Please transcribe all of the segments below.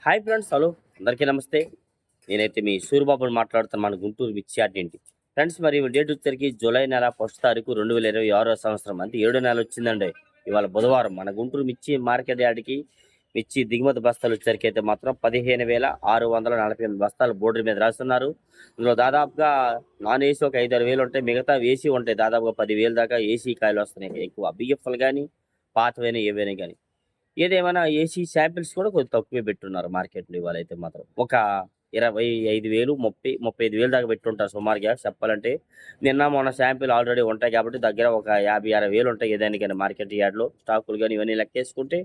Hi friends, hello అందరికీ నమస్తే. నేనైతే మీ సూరిబాబుని మాట్లాడుతాను, మన గుంటూరు మిర్చి ఏంటి ఫ్రెండ్స్. మరి డేట్ వచ్చేసరికి జూలై నెల 1 తారీఖు 2026 సంవత్సరం, అంటే 7వ నెల వచ్చిందండి. ఇవాళ బుధవారం మన గుంటూరు మిర్చి మార్కెట్ యార్డ్కి మిర్చి దిగుమతి బస్తాలు వచ్చేసరికి అయితే మాత్రం 15,648 బస్తాలు బోర్డు మీద రాస్తున్నారు. ఇందులో దాదాపుగా నాన్ ఏసీ ఒక 5-6 వేలు ఉంటాయి, మిగతా ఏసీ ఉంటాయి. దాదాపుగా 10,000 దాకా ఏసీ కాయలు వస్తున్నాయి. ఎక్కువ బిఎఫ్ఎల్ కానీ పాతవైనా ఏవైనా కానీ. ఏదేమైనా ఏసీ శాంపిల్స్ కూడా కొంచెం తక్కువే పెట్టున్నారు మార్కెట్‌లో ఇవాళైతే మాత్రం. ఒక 25,000, 35,000 దాకా పెట్టుంటారు సుమారుగా చెప్పాలంటే. నిన్న మొన్న శాంపిల్ ఆల్రెడీ ఉంటాయి కాబట్టి దగ్గర ఒక 50, 60,000 ఉంటాయి ఏదానికైనా మార్కెట్ యార్డ్‌లో. స్టాకులు గాని ఇవన్నీ లెక్కేసుకుంటే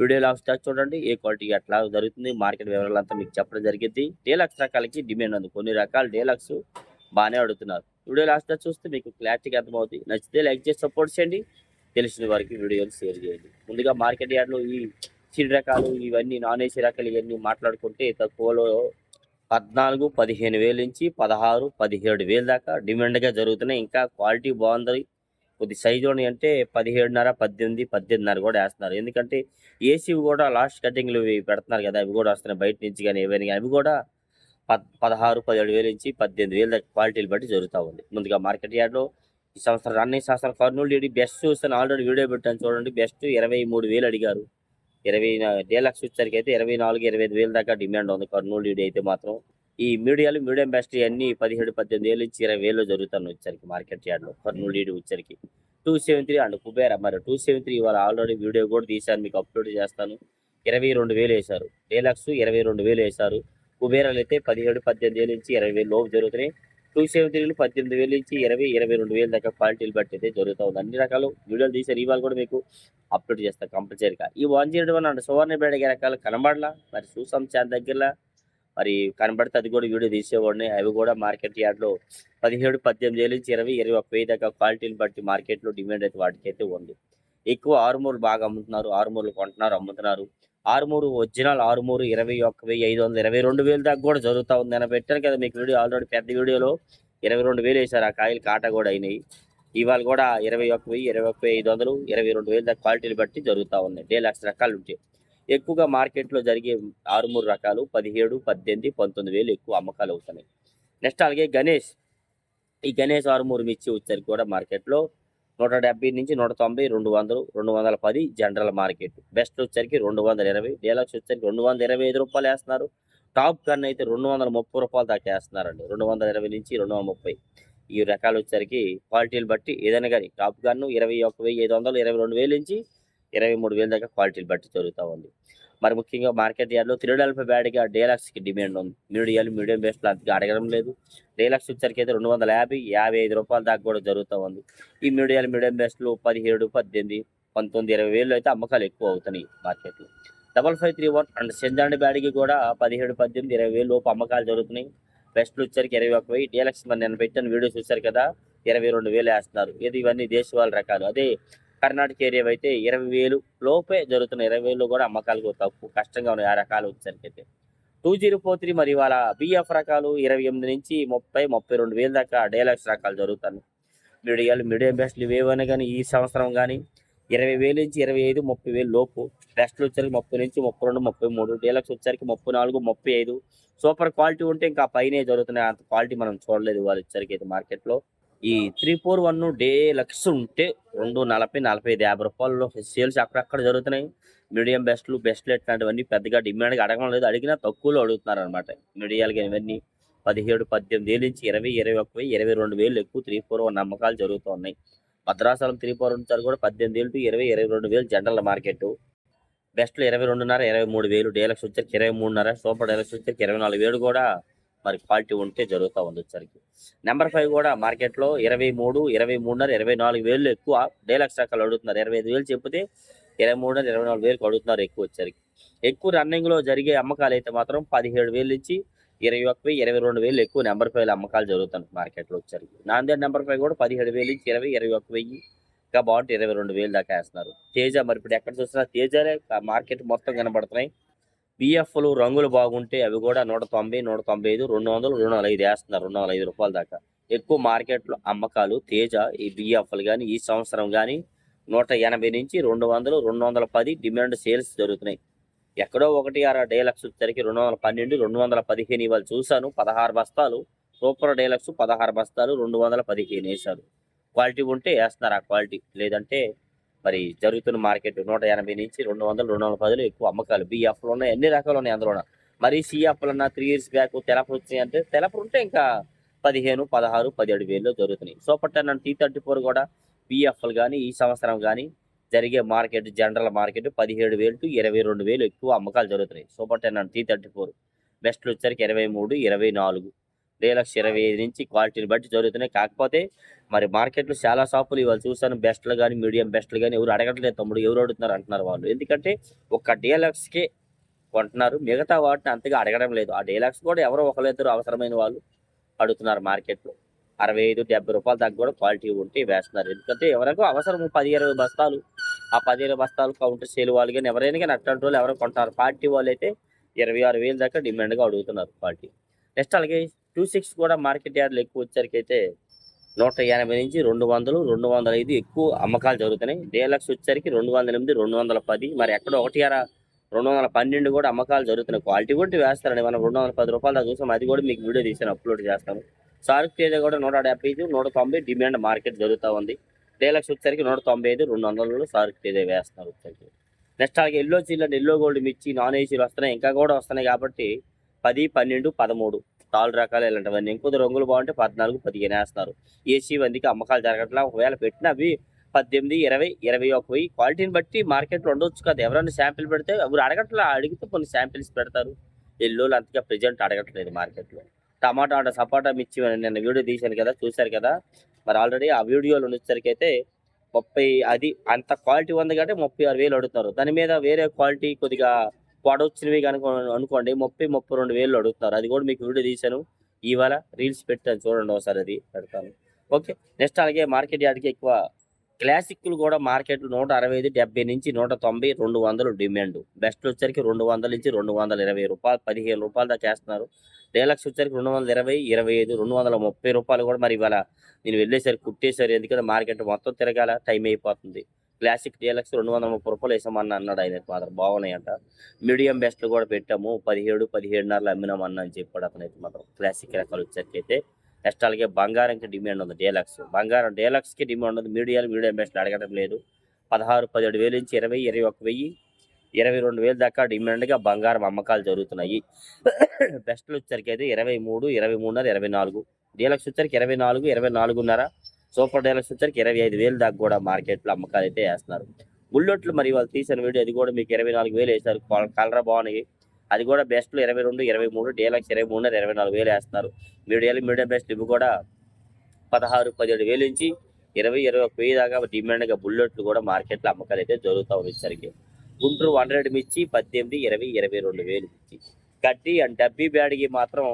వీడియో లాస్ట్ దాకా చూడండి. ఏ క్వాలిటీ ఎట్లా జరుగుతుంది మార్కెట్ వివరాలంతా మీకు చెప్పడం జరిగిద్ది. డీలక్స్ రకాలకి డిమాండ్ ఉంది. కొన్ని రకాలు డీలక్స్ బానే అడుగుతున్నారు. వీడియో లాస్ట్ దాకా చూస్తే మీకు క్లారిటీగా అర్థమవుద్ది. నచ్చితే లైక్ చేసి సపోర్ట్ చేయండి. తెలిసిన వారికి వీడియోని షేర్ చేయండి. ముందుగా మార్కెట్ యార్డ్‌లో ఈ సీడ్ రకాలు ఇవన్నీ నాన్ ఏసీ రకాలు ఇవన్నీ మాట్లాడుకుంటే తక్కువలో 14, 15,000 నుంచి 16, 17,000 దాకా డిమాండ్‌గా జరుగుతున్నాయి. ఇంకా క్వాలిటీ బాగుంది. కొద్ది సైజులోని అంటే 17.5, 18, 18.5 కూడా వేస్తున్నారు. ఎందుకంటే ఏసీవి కూడా లాస్ట్ కటింగ్‌లు ఇవి పెడుతున్నారు కదా! అవి కూడా వస్తున్నాయి బయట నుంచి గాని ఏవైనా గాని. అవి కూడా 16, 17,000 నుంచి 18,000 దాకా క్వాలిటీలు బట్టి జరుగుతా ఉంది. ముందుగా మార్కెట్ యార్డ్‌లో ఈ సంవత్సరం రన్నింగ్ సంవత్సరం కర్నూలు డీడీ బెస్ట్ చూస్తాను, ఆల్రెడీ వీడియో పెట్టాను చూడండి. బెస్ట్ 23,000 అడిగారు. 20 డీలక్స్ వచ్చేసరికి అయితే 24, 25,000 దాకా డిమాండ్ ఉంది కర్నూలు డీడీ అయితే మాత్రం. ఈ మీడియం బెస్ట్ అన్ని 17, 18,000 నుంచి 20,000 జరుగుతాను వచ్చరికి మార్కెట్ యార్డ్‌లో కర్నూలు డీడీ వచ్చరికి. 273 అండ్ కుబేర మరి 273 ఇవాళ ఆల్రెడీ వీడియో కూడా తీశాను, మీకు అప్లోడ్ చేస్తాను. 22,000 వేశారు. డీలక్స్ 22,000 వేశారు. కుబేరాలు అయితే 17, 18,000 నుంచి 20,000 లోపు జరుగుతున్నాయి. 273లు 18,000 నుంచి 20, 22,000 దాకా క్వాలిటీలు బట్టి అయితే జరుగుతూ ఉంది. అన్ని రకాలు వీడియోలు తీశారు. ఇవాళ కూడా మీకు అప్లోడ్ చేస్తాను కంపల్సరీగా. ఈ 101 అండ్ సువర్ణపేట రకాలు కనబడలా, మరి చూసాం చాలా దగ్గరలా. మరి కనబడితే అది కూడా వీడియో తీసేవాడిని. అవి కూడా మార్కెట్ యార్డ్‌లో 17, 18,000 నుంచి 20, 21,000 దాకా క్వాలిటీని బట్టి మార్కెట్‌లో డిమాండ్ అయితే వాటికైతే ఉంది. ఎక్కువ ఆరుమూరు బాగా అమ్ముతున్నారు. ఆరుమూరులు కొంటున్నారు, అమ్ముతున్నారు. ఆరుమూరు ఒరిజినల్ ఆరుమూరు 21,500, 22,000 దాకా కూడా జరుగుతూ ఉంది. నేను పెట్టాను కదా మీకు వీడియో ఆల్రెడీ పెద్ద వీడియోలో. 22,000 వేశారు. ఆ కాయలు కాటా కూడా అయినాయి. ఇవాళ కూడా 21,000, 21,500, 22,000 దాకా క్వాలిటీలు బట్టి జరుగుతూ ఉన్నాయి. డీలక్స్ రకాలు ఉంటాయి. ఎక్కువగా మార్కెట్‌లో జరిగే ఆరుమూరు రకాలు 17, 18, 19,000 ఎక్కువ అమ్మకాలు అవుతున్నాయి. నెక్స్ట్ అలాగే గణేష్. ఈ గణేష్ ఆరుమూరు మిర్చి వచ్చేసరికి కూడా మార్కెట్‌లో 170 నుంచి 190, 200, 210 జనరల్ మార్కెట్. బెస్ట్ వచ్చేసరికి 220, డీలక్స్ వచ్చేసరికి రూ. 225 వేస్తున్నారు. టాప్ గన్ అయితే రూ. 230 దాకా వేస్తున్నారండి. 220 నుంచి 230. ఈ రకాలు వచ్చేసరికి క్వాలిటీలు బట్టి ఏదైనా కానీ టాప్ గన్ 21,500, 22,000 నుంచి 23,000 దాకా క్వాలిటీలు బట్టి జరుగుతూ ఉంది. మరి ముఖ్యంగా మార్కెట్ యార్డ్‌లో 3 బ్యాడ్‌గా డీలక్స్‌కి డిమాండ్ ఉంది. మీడియం బెస్ట్‌లో అంతగా అడగడం లేదు. డీలక్స్ వచ్చేసరికి అయితే రూ. 250, 55 దాకా కూడా జరుగుతూ ఉంది. ఈ మీడియం బెస్ట్‌లు 17, 18, 19, 20,000 అయితే అమ్మకాలు ఎక్కువ అవుతున్నాయి మార్కెట్‌లో. 5531 అండ్ సెంజాండి బ్యాడ్‌కి కూడా 17, 18, 20,000 లోపు అమ్మకాలు జరుగుతున్నాయి. బెస్ట్‌లు వచ్చేసరికి 21,000. డీలక్స్ మరి నేను పెట్టిన వీడియో చూశారు కదా! 22,000 వేస్తున్నారు. ఇవన్నీ దేశవాళీ రకాలు. అదే కర్ణాటక ఏరియా అయితే 20,000 లోపే జరుగుతున్నాయి. 20,000 కూడా అమ్మకాలు తక్కువ కష్టంగా ఉన్నాయి ఆ రకాలు వచ్చేసరికి అయితే. 2043 మరి ఇవాళ బిఎఫ్ రకాలు 28 నుంచి 30, 32,000 దాకా డీలక్స్ రకాలు జరుగుతున్నాయి. మీడియం బెస్ట్లు ఇవేవైనా కానీ ఈ సంవత్సరం కానీ 20,000 నుంచి 25, 30,000 లోపు. బెస్ట్లు వచ్చరికి 30 నుంచి 32, 33. డీలక్స్ వచ్చరికి 34, 35. సూపర్ క్వాలిటీ ఉంటే ఇంకా పైనే జరుగుతున్నాయి. అంత క్వాలిటీ మనం చూడలేదు వాళ్ళు వచ్చరికి అయితే మార్కెట్లో. ఈ 341 డీలక్స్ ఉంటే 240, 45, రూ. 50 సేల్స్ అక్కడక్కడ జరుగుతున్నాయి. మీడియం బెస్ట్లు ఇట్లాంటివన్నీ పెద్దగా డిమాండ్‌గా అడగడం లేదు. అడిగినా తక్కువలో అడుగుతున్నారనమాట. మీడియాలు ఇవన్నీ 17, 18,000 నుంచి 20, 21,000, 22,000 ఎక్కువ 341 అమ్మకాలు జరుగుతూ ఉన్నాయి. భద్రాచలం 341 కూడా 18,000 టు 20, 22,000 జనరల్ మార్కెట్. బెస్ట్‌లో 22.5, 23,000. డీలక్స్ వచ్చరికి 23.5. సూపర్ డీలక్స్ వచ్చరికి 24,000 కూడా మరి క్వాలిటీ ఉంటే జరుగుతూ ఉంది వచ్చరికి. నెంబర్ 5 కూడా మార్కెట్‌లో 23, 23.5, 24,000 ఎక్కువ డీలక్స్ రకాలు అడుగుతున్నారు. 25,000 చెప్తే 23, 24,000 అడుగుతున్నారు ఎక్కువ వచ్చరికి. ఎక్కువ రన్నింగ్‌లో జరిగే అమ్మకాలు అయితే మాత్రం 17,000 నుంచి 21,000, 22,000 ఎక్కువ నెంబర్ 5 అమ్మకాలు జరుగుతున్నాయి మార్కెట్‌లో వచ్చరికి. నాందేడ్ నెంబర్ 5 కూడా 17,000 నుంచి 20, 21,000 ఇంకా బాగుంటే 22,000 దాకా వేస్తున్నారు. తేజ మరి ఇప్పుడు ఎక్కడ చూసినా తేజాలే మార్కెట్ మొత్తం కనబడుతున్నాయి. బిఎఫ్‌లు రంగులు బాగుంటే అవి కూడా 190, 195, 200, 205 వేస్తున్నారు. రూ. 205 దాకా. ఎక్కువ మార్కెట్‌లో అమ్మకాలు తేజ ఈ బిఎఫ్‌లు గాని ఈ సంవత్సరం గాని 180 నుంచి 200, 210 డిమాండ్ సేల్స్ జరుగుతున్నాయి. ఎక్కడో ఒకటి అర డేలక్స్ వచ్చేసరికి 212, 215 ఇవాళ చూశాను. 16 బస్తాలు సూపర్ డేలక్స్ 16 బస్తాలు 215 వేశారు. క్వాలిటీ ఉంటే వేస్తున్నారు ఆ క్వాలిటీ. లేదంటే మరి జరుగుతున్న మార్కెట్ 180 నుంచి 200, 210 ఎక్కువ అమ్మకాలు. బిఎఫ్లు ఉన్నాయి, అన్ని రకాలు ఉన్నాయి అందులోన. మరి సిఎఫ్లు అన్న 3 ఇయర్స్ బ్యాక్ తెలపలు వచ్చినాయి అంటే తెలపలు ఉంటే ఇంకా 15, 16, 17 వేల్లో దొరుకుతున్నాయి. సూపర్ 10 అండ్ T34 కూడా బిఎఫ్లు కానీ ఈ సంవత్సరం కానీ జరిగే మార్కెట్ జనరల్ మార్కెట్ 17,000 to 22,000 ఎక్కువ అమ్మకాలు జరుగుతున్నాయి. సూపర్ 10 అండ్ T34 బెస్ట్లు వచ్చరికి 23, 24 డీలక్స్ 25 నుంచి క్వాలిటీని బట్టి జరుగుతున్నాయి. కాకపోతే మరి మార్కెట్లో చాలా షాపులు ఇవాళ చూసాను, బెస్ట్లు కానీ మీడియం బెస్ట్లు కానీ ఎవరు అడగట్లేదు తమ్ముడు, ఎవరు అడుగుతున్నారు అంటున్నారు వాళ్ళు. ఎందుకంటే ఒక్క డీలక్స్కే కొంటున్నారు, మిగతా వాటిని అంతగా అడగడం లేదు. ఆ డీలక్స్ కూడా ఎవరో ఒకరిద్దరు అవసరమైన వాళ్ళు అడుగుతున్నారు మార్కెట్లో. 65, 70 రూపాయల దాకా కూడా క్వాలిటీ ఉంటే వేస్తున్నారు. ఎందుకంటే ఎవరికో అవసరం 10, 20 బస్తాలు, ఆ 10, 20 బస్తాలు కౌంటర్ సేల్ వాళ్ళు కానీ ఎవరైనా కానీ అట్లాంటి వాళ్ళు ఎవరో కొంటారు. పార్టీ వాళ్ళు అయితే 26,000 దాకా డిమాండ్గా అడుగుతున్నారు పార్టీ. నెక్స్ట్ అలాగే 26 కూడా మార్కెట్ యార్డ్లు ఎక్కువ వచ్చరికి అయితే 180 నుంచి 200, 205 ఎక్కువ అమ్మకాలు జరుగుతున్నాయి. డీలక్స్ వచ్చరికి 208, 210 మరి ఎక్కడ 212 కూడా అమ్మకాలు జరుగుతున్నాయి. క్వాలిటీ కూడా వేస్తారండి. మనం 210 రూపాయల దాకా చూసాం, అది కూడా మీకు వీడియో తీసాను, అప్లోడ్ చేస్తాను. సార్క్ తేజ కూడా 175, 190 డిమాండ్ మార్కెట్ జరుగుతూ ఉంది. డీలక్స్ వచ్చరికి 195, 200 సార్క్ తేజ వేస్తున్నారు వచ్చరికి. నెక్స్ట్ అలాగే ఎల్లో చిల్లర్, ఎల్లో గోల్డ్ మిర్చి నాన్ ఏసీలు వస్తున్నాయి, ఇంకా కూడా వస్తున్నాయి కాబట్టి 10, 12, 13 తాళ్ళు రకాలు ఇలాంటివన్నీ. ఇంకొద్ది రంగులు బాగుంటే 14, 15 వేస్తున్నారు. ఏసీ వందికి అమ్మకాలు జరగట్లా. ఒకవేళ పెట్టినా అవి 18, 20, 21 క్వాలిటీని బట్టి మార్కెట్లో ఉండొచ్చు కదా. ఎవరైనా శాంపిల్ పెడితే ఎవరు అడగట్లా, అడిగితే కొన్ని శాంపిల్స్ పెడతారు. ఎల్లోలు అంతగా ప్రెజెంట్ అడగట్లేదు మార్కెట్లో. టమాటా అంటే సపోటా మిర్చి నిన్న వీడియో తీశాను కదా, చూశారు కదా. మరి ఆల్రెడీ ఆ వీడియోలో వచ్చేసరికి అయితే 30, అది అంత క్వాలిటీ ఉంది కాబట్టి 36,000 అడుగుతారు. దాని మీద వేరే క్వాలిటీ కొద్దిగా పొడవచ్చినవి కనుక అనుకోండి 30, 32,000 అడుగుతున్నారు. అది కూడా మీకు వీడియో తీశాను, ఇవాళ రీల్స్ పెట్టాను చూడండి, ఒకసారి అది పెడతాను. ఓకే. నెక్స్ట్ అలాగే మార్కెట్ యార్డ్కి ఎక్కువ క్లాసిక్లు కూడా మార్కెట్లు 165, 70 నుంచి 190, 200 డిమాండ్. బెస్ట్ వచ్చరికి 200 నుంచి 220 రూపాయలు, 15 రూపాయలు దాకా చేస్తున్నారు. డీలక్స్ వచ్చరికి 220, 25, 230 రూపాయలు కూడా మరి ఇవాళ నేను వెళ్ళేసరికి కుట్టేశారు. ఎందుకంటే మార్కెట్ మొత్తం తిరగాల, టైం అయిపోతుంది. క్లాసిక్ డీలక్స్ 230 రూపాయలు వేసామన్న అన్నాడు ఆయన, మాత్రం బాగున్నాయంట. మీడియం బెస్ట్లు కూడా పెట్టాము 17, 17.5 అమ్మినామన్నా అని చెప్పాడు అతనైతే మాత్రం. క్లాసిక్ రకాలు వచ్చరికి అయితే నెక్స్ట్ అలాగే బంగారంకి డిమాండ్ ఉంది. డీలక్స్ బంగారం డీలక్స్కి డిమాండ్ ఉంది. మీడియం బెస్ట్లు అడగడం లేదు. 16, 17,000 నుంచి 20, 21,000, 22,000 దాకా డిమాండ్గా బంగారం అమ్మకాలు జరుగుతున్నాయి. బెస్ట్లు వచ్చరికి అయితే 23, 23.5, 24. డీలక్స్ వచ్చరికి 24, 24.5. సూపర్ డీలక్స్ వచ్చరికి 25,000 దాకా కూడా మార్కెట్లో అమ్మకాలు అయితే వేస్తున్నారు. బుల్లెట్లు మరి వాళ్ళు తీసిన వీడియో, అది కూడా మీకు 24,000 వేశారు. కలర్ బాగున్నాయి. అది కూడా బెస్ట్లు 22, 23, డీలక్స్ 23, 24,000 వేస్తున్నారు. మీడియం బెస్ట్ ఇవి కూడా 16, 17,000 నుంచి 20, 21,000 దాకా డిమాండ్గా బుల్లెట్లు కూడా మార్కెట్లో అమ్మకాలు అయితే జరుగుతూ వచ్చరికి. గుంటూరు 100 మిర్చి 18, 20, 22,000 మిర్చి. గడ్డి అండ్ డబ్బీ బ్యాడ్కి మాత్రం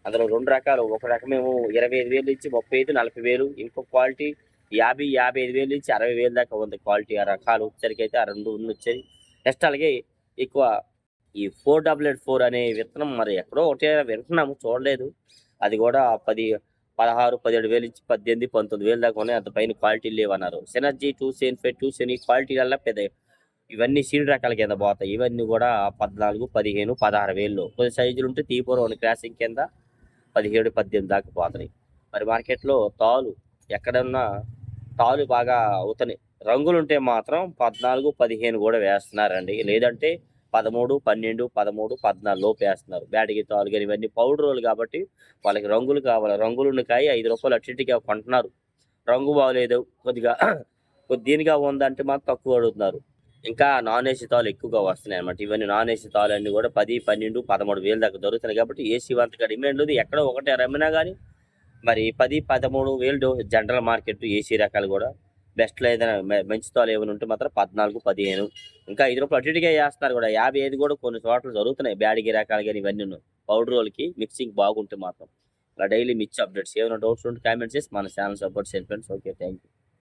అందులో 2 రకాలు. ఒక రకమేమో 25,000 నుంచి 35, 40,000. ఇంకో క్వాలిటీ 50, 55,000 నుంచి 60,000 దాకా ఉంది క్వాలిటీ. ఆ రకాలు వచ్చరికి అయితే ఆ 2 వచ్చాయి. నెక్స్ట్ అలాగే ఎక్కువ ఈ 488 అనే విత్తనం మరి ఎక్కడో ఒకటే వింటున్నాము, చూడలేదు. అది కూడా 16, 17,000 నుంచి 18, 19,000 దాకా ఉన్నాయి. అంత పైన క్వాలిటీలు లేవన్నారు. సినర్జీ 2 సెన్ 2 సెన్ ఈ క్వాలిటీ వల్ల పెద్ద ఇవన్నీ సీడ్ రకాల కింద పోతాయి. ఇవన్నీ కూడా 14, 15, 16,000. కొన్ని సైజులు ఉంటే తీపోరు క్రాసింగ్ కింద 17, 18 దాకా పోతున్నాయి. మరి మార్కెట్లో తాలు ఎక్కడన్నా తాలు బాగా అవుతున్నాయి. రంగులు ఉంటే మాత్రం 14, 15 కూడా వేస్తున్నారండి. లేదంటే 13, 12, 13, 14 లోపు వేస్తున్నారు. బ్యాటికి తాలు కానీ ఇవన్నీ పౌడర్ రోలు కాబట్టి వాళ్ళకి రంగులు కావాలి. రంగులున్న కాయ 5 రూపాయలు అట్టిగా కొంటున్నారు. రంగు బాగలేదు, కొద్దిగా దీనిగా ఉందంటే మాత్రం తక్కువ అడుగుతున్నారు. ఇంకా నాన్ ఏసీ తాలు ఎక్కువగా వస్తున్నాయి అనమాట. ఇవన్నీ నాన్ ఏసీ తాలు అన్నీ కూడా 10, 12, 13,000 దాకా దొరుకుతున్నాయి. కాబట్టి ఏసీ వంతగా డిమాండ్ ఉంది. ఎక్కడో ఒకటే రమ్మినా కానీ మరి 10, 13,000 జనరల్ మార్కెట్ ఏసీ రకాలు కూడా. బెస్ట్లో ఏదైనా మంచి తాలు ఏమైనా ఉంటే మాత్రం 14, 15, ఇంకా 5 రూపాయలు అటుగా వేస్తున్నారు కూడా. 55 కూడా కొన్ని చోట్ల జరుగుతున్నాయి. బ్యాడిగి రకాలు కానీ ఇవన్నీ పౌడర్ రోల్కి మిక్సింగ్ బాగుంటే మాత్రం. అలా డైలీ మిర్చి అప్డేట్స్. ఏమైనా డౌట్స్ ఉంటే కామెంట్ చేసి మన ఛానల్ సపోర్ట్ చేయండి ఫ్రెండ్స్. Okay, thank you.